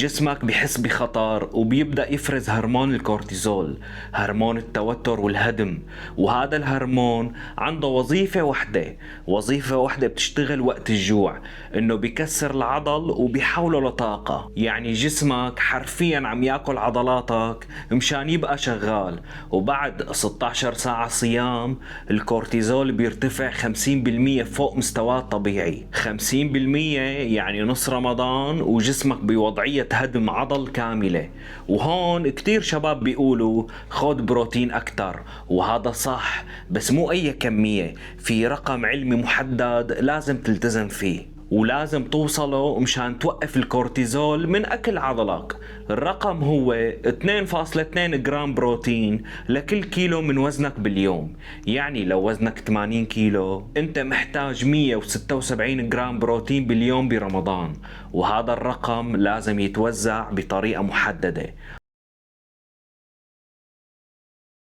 جسمك بحس بخطر وبيبدأ يفرز هرمون الكورتيزول، هرمون التوتر والهدم. وهذا الهرمون عنده وظيفة واحدة بتشتغل وقت الجوع، انه بيكسر العضل وبيحوله لطاقة. يعني جسمك حرفيا عم ياكل عضلاتك مشان يبقى شغال. وبعد 16 ساعة صيام الكورتيزول بيرتفع 50% فوق مستواه الطبيعي. 50% يعني نص رمضان وجسمك بوضعية هدم عضل كاملة. وهون كتير شباب بيقولوا خد بروتين أكتر، وهذا صح، بس مو أي كمية، في رقم علمي محدد لازم تلتزم فيه ولازم توصله مشان توقف الكورتيزول من أكل عضلك. الرقم هو 2.2 جرام بروتين لكل كيلو من وزنك باليوم. يعني لو وزنك 80 كيلو انت محتاج 176 جرام بروتين باليوم برمضان، وهذا الرقم لازم يتوزع بطريقة محددة.